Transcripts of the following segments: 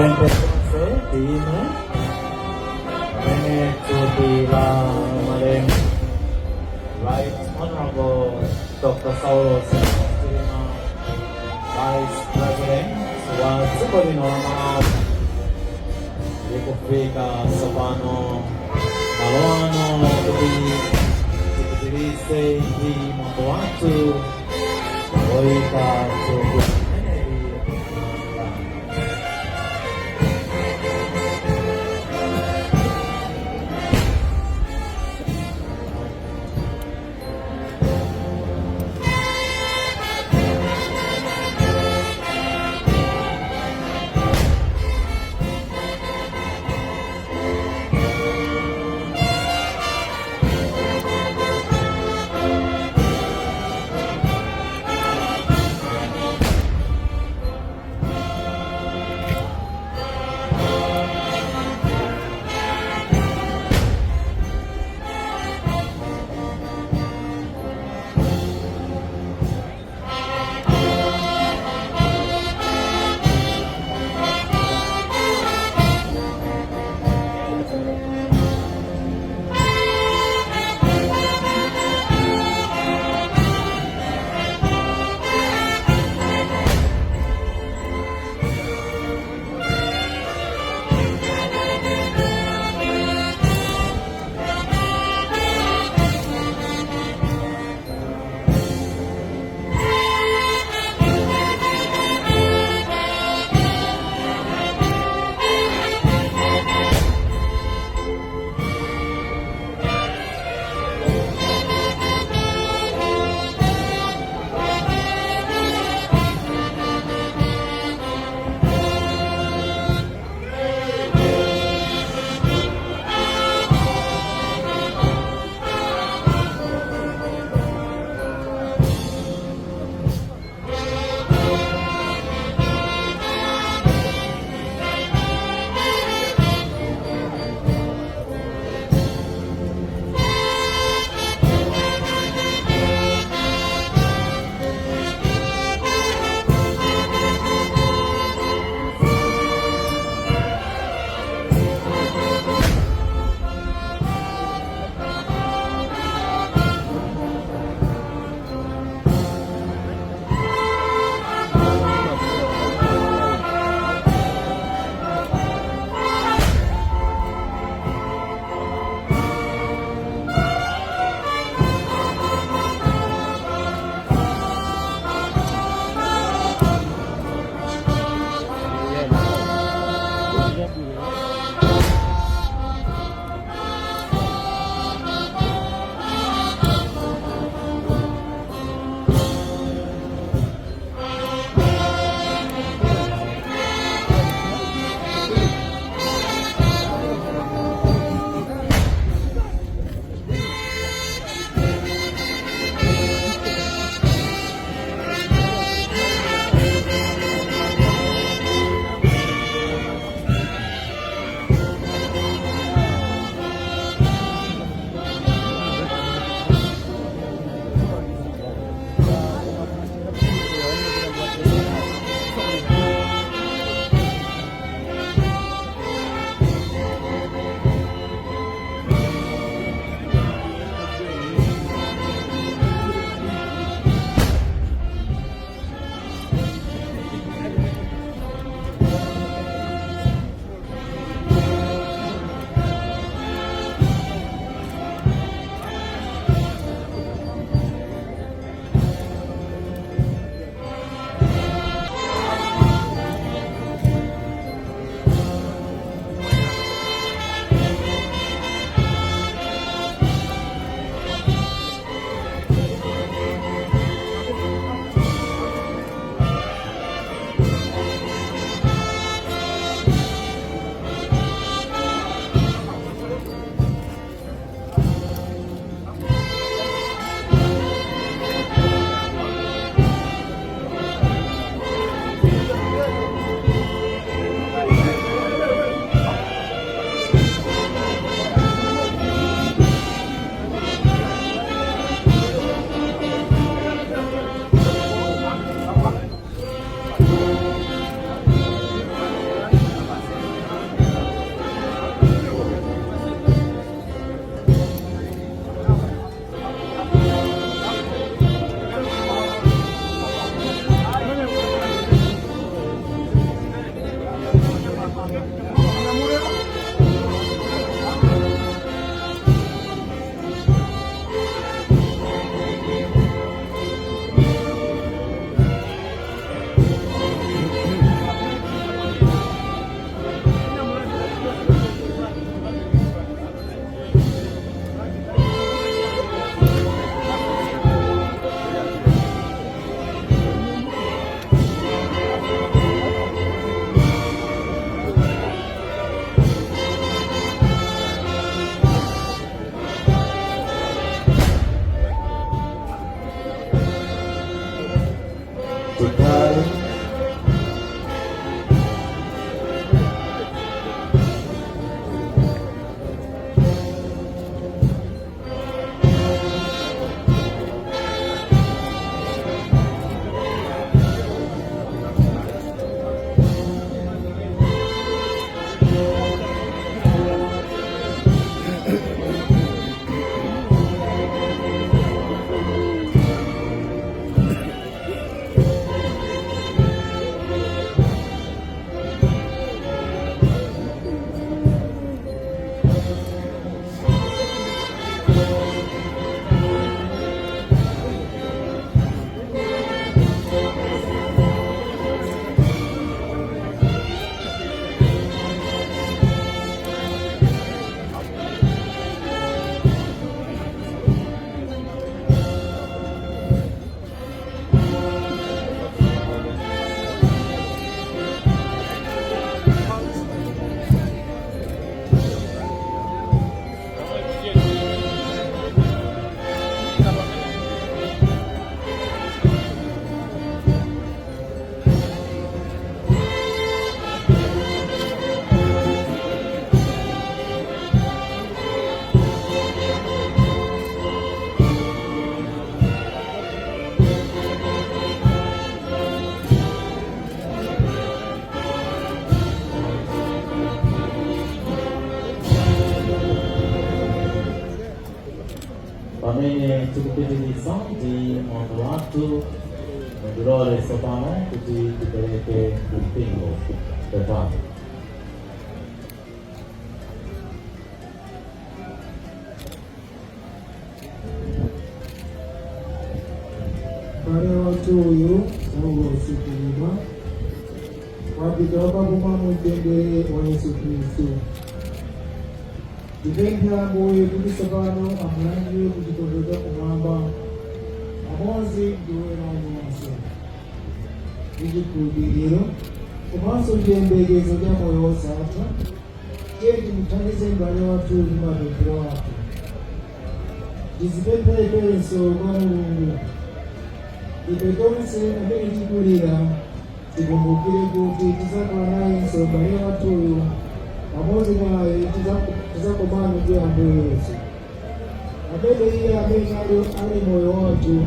Pentecoste Dina Menetutila Maling Right Honorable Dr. Saul Sirina Vice President Suwadzubali Normal Republika Sabano Malwano Dibisi di Mambuatu Oika Tugu pamene tikupitiriza ndi mwambo wathu mundilole tsopano kuti tipereke mpingo pepani. Pale watu huyu usikilima wapitoka kuma mutendere wa Yesu Kristo. Tipempha Ambuye kuti tsopano amulandire kuchitondo cha kumwamba amodzi ndiwe naonse ichikhulupiriro komanso chiyembekezo cha moyo wosatha. Iye timuthandize m'bale wathu ndi mapemphero athu. Tizipempha ifenso kwa Mulungu ife tonse amene tikulira tikumbukire kuti tizakhala nayenso m'bale wathuyu pamodzi naye tizakomana ndi Ambuye Yesu amene iye amene ali moyo wathu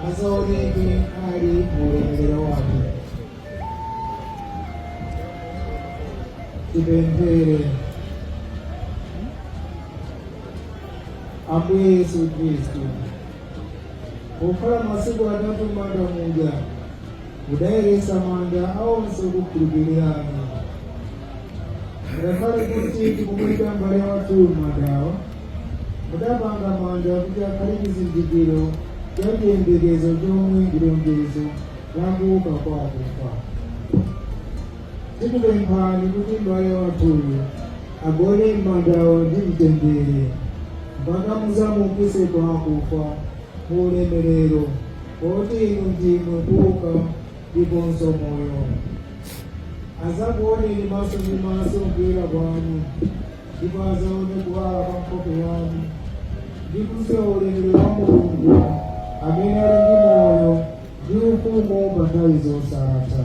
azaoneke ali mu ulemerero wake. Tipemphere. Ambuye Yesu Kristu, pokhala masiku atatu m'manda muja mudayeretsa manda awonse okukhulupirirani. Ngakhale kuti tikumuyika m'bale wathu m'mandawa mudapanga manda kuti akhale chizindikiro cha chiyembekezo chomwe ndi lonjezo la kuuka kwa akufa. Tikupemphani kuti m'bale wathuyu agone m'mandawa ndi mtendere mpaka muzamuukitse kwa akufa mu ulemerero, poti inu ndinu kuuka ndiponso moyo. Azakuoneni maso ndi maso mkuyera kwanu, ndipo azaone kuwala kwa nkhope yanu ndi kudziwa ulemerero wa Mulungu amene ali ndi moyo ndi ufumu pa nthawi zosatha.